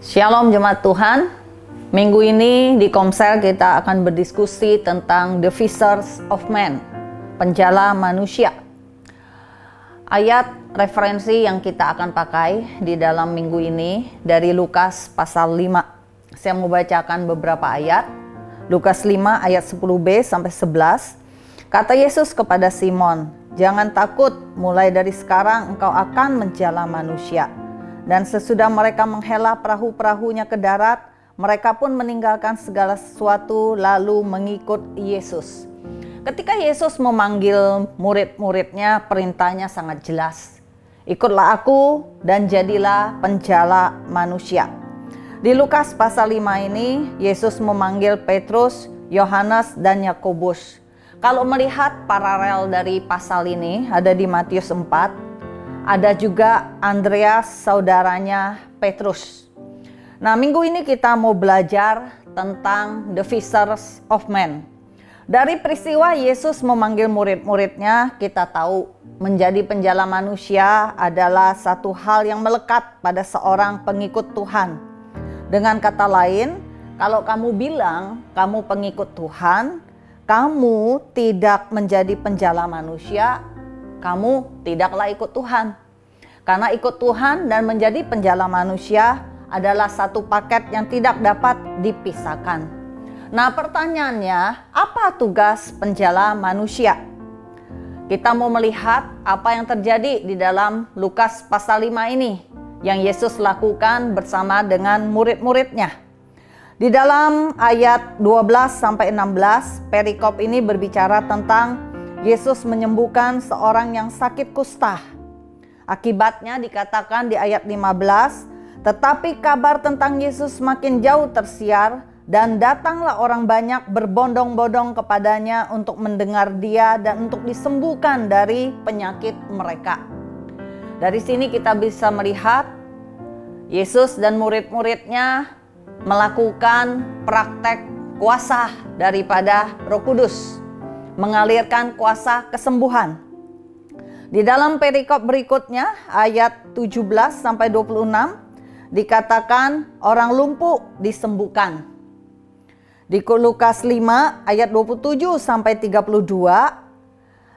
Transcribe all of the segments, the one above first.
Shalom jemaat Tuhan. Minggu ini di Komsel kita akan berdiskusi tentang the fishers of men, penjala manusia. Ayat referensi yang kita akan pakai di dalam minggu ini dari Lukas pasal 5. Saya mau bacakan beberapa ayat. Lukas 5 ayat 10b sampai 11. Kata Yesus kepada Simon, "Jangan takut, mulai dari sekarang engkau akan menjala manusia." Dan sesudah mereka menghela perahu-perahunya ke darat, mereka pun meninggalkan segala sesuatu lalu mengikut Yesus. Ketika Yesus memanggil murid-muridnya, perintahnya sangat jelas. Ikutlah aku dan jadilah penjala manusia. Di Lukas pasal 5 ini, Yesus memanggil Petrus, Yohanes, dan Yakobus. Kalau melihat paralel dari pasal ini, ada di Matius 4, ada juga Andreas, saudaranya Petrus. Nah, minggu ini kita mau belajar tentang the fishers of men. Dari peristiwa Yesus memanggil murid-muridnya, kita tahu menjadi penjala manusia adalah satu hal yang melekat pada seorang pengikut Tuhan. Dengan kata lain, kalau kamu bilang kamu pengikut Tuhan, kamu tidak menjadi penjala manusia, kamu tidaklah ikut Tuhan. Karena ikut Tuhan dan menjadi penjala manusia adalah satu paket yang tidak dapat dipisahkan. Nah, pertanyaannya, apa tugas penjala manusia? Kita mau melihat apa yang terjadi di dalam Lukas pasal 5 ini yang Yesus lakukan bersama dengan murid-muridnya. Di dalam ayat 12-16, perikop ini berbicara tentang Yesus menyembuhkan seorang yang sakit kusta. Akibatnya dikatakan di ayat 15, tetapi kabar tentang Yesus makin jauh tersiar dan datanglah orang banyak berbondong-bondong kepadanya untuk mendengar dia dan untuk disembuhkan dari penyakit mereka. Dari sini kita bisa melihat Yesus dan murid-muridnya melakukan praktek kuasa daripada Roh Kudus, mengalirkan kuasa kesembuhan. Di dalam perikop berikutnya ayat 17-26 dikatakan orang lumpuh disembuhkan. Di Lukas 5 ayat 27-32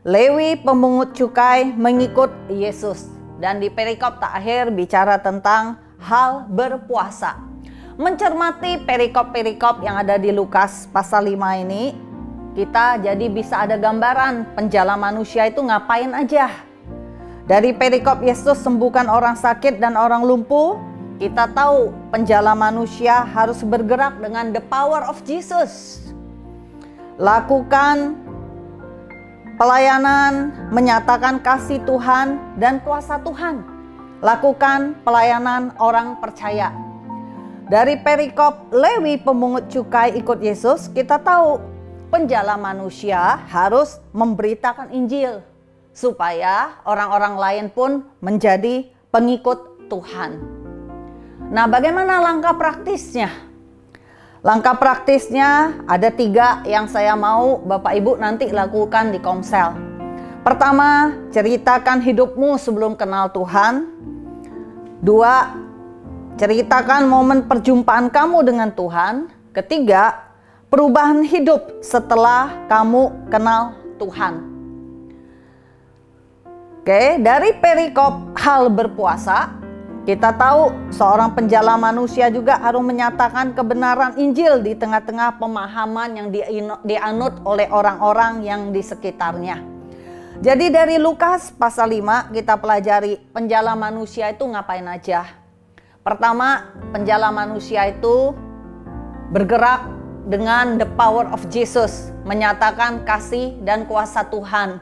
Lewi pemungut cukai mengikut Yesus. Dan di perikop terakhir bicara tentang hal berpuasa. Mencermati perikop-perikop yang ada di Lukas pasal 5 ini, kita jadi bisa ada gambaran penjala manusia itu ngapain aja. Dari perikop Yesus sembuhkan orang sakit dan orang lumpuh, kita tahu penjala manusia harus bergerak dengan the power of Jesus. Lakukan pelayanan, menyatakan kasih Tuhan dan kuasa Tuhan. Lakukan pelayanan orang percaya. Dari perikop Lewi pemungut cukai ikut Yesus, kita tahu penjala manusia harus memberitakan Injil supaya orang-orang lain pun menjadi pengikut Tuhan. Nah, bagaimana langkah praktisnya? Langkah praktisnya ada 3 yang saya mau Bapak Ibu nanti lakukan di Komsel. Pertama, ceritakan hidupmu sebelum kenal Tuhan. 2, ceritakan momen perjumpaan kamu dengan Tuhan. Ketiga, perubahan hidup setelah kamu kenal Tuhan. Oke, dari perikop hal berpuasa, kita tahu seorang penjala manusia juga harus menyatakan kebenaran Injil di tengah-tengah pemahaman yang dianut oleh orang-orang yang di sekitarnya. Jadi dari Lukas pasal 5 kita pelajari penjala manusia itu ngapain aja. Pertama, penjala manusia itu bergerak dengan the power of Jesus, menyatakan kasih dan kuasa Tuhan,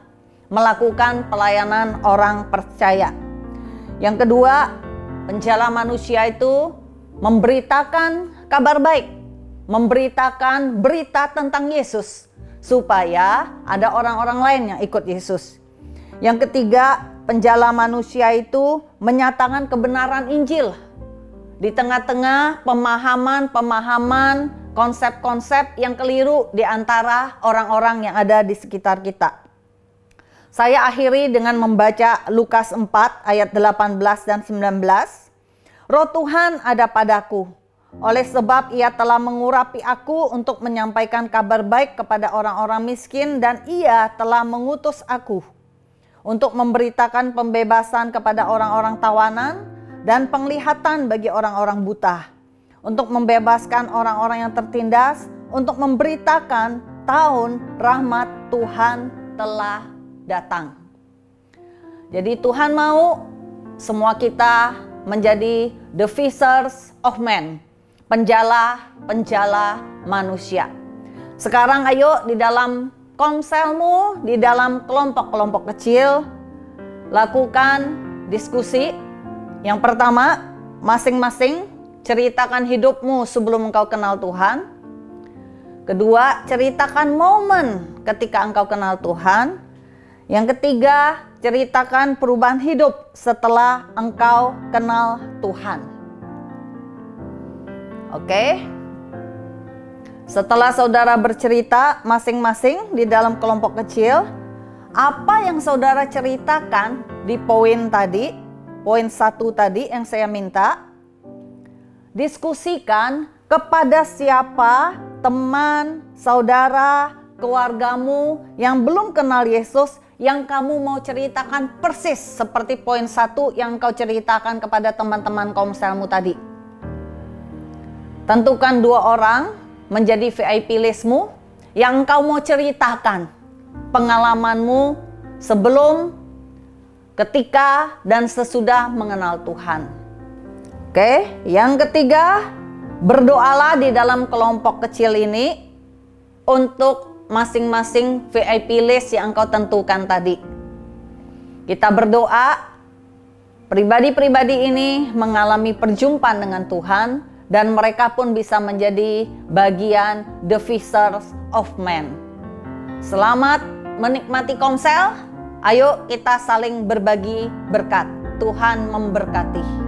melakukan pelayanan orang percaya. Yang kedua, penjala manusia itu memberitakan kabar baik, memberitakan berita tentang Yesus, supaya ada orang-orang lain yang ikut Yesus. Yang ketiga, penjala manusia itu menyatakan kebenaran Injil di tengah-tengah pemahaman-pemahaman, konsep-konsep yang keliru di antara orang-orang yang ada di sekitar kita. Saya akhiri dengan membaca Lukas 4 ayat 18 dan 19. Roh Tuhan ada padaku, oleh sebab Ia telah mengurapi aku untuk menyampaikan kabar baik kepada orang-orang miskin, dan Ia telah mengutus aku untuk memberitakan pembebasan kepada orang-orang tawanan dan penglihatan bagi orang-orang buta, untuk membebaskan orang-orang yang tertindas, untuk memberitakan tahun rahmat Tuhan telah datang. Jadi Tuhan mau semua kita menjadi the fishers of men, penjala manusia. Sekarang ayo di dalam komselmu, di dalam kelompok-kelompok kecil, lakukan diskusi. Yang pertama, masing-masing ceritakan hidupmu sebelum engkau kenal Tuhan. Kedua, ceritakan momen ketika engkau kenal Tuhan. Yang ketiga, ceritakan perubahan hidup setelah engkau kenal Tuhan. Oke? Setelah saudara bercerita masing-masing di dalam kelompok kecil, apa yang saudara ceritakan di poin tadi, poin 1 tadi yang saya minta, diskusikan kepada siapa teman, saudara, keluargamu yang belum kenal Yesus yang kamu mau ceritakan persis seperti poin 1 yang kau ceritakan kepada teman-teman komselmu tadi. Tentukan 2 orang menjadi VIP listmu yang engkau mau ceritakan pengalamanmu sebelum, ketika, dan sesudah mengenal Tuhan. Oke, yang ketiga, berdoalah di dalam kelompok kecil ini untuk masing-masing VIP list yang engkau tentukan tadi. Kita berdoa, pribadi-pribadi ini mengalami perjumpaan dengan Tuhan, dan mereka pun bisa menjadi bagian the fishers of men. Selamat menikmati komsel. Ayo kita saling berbagi berkat. Tuhan memberkati.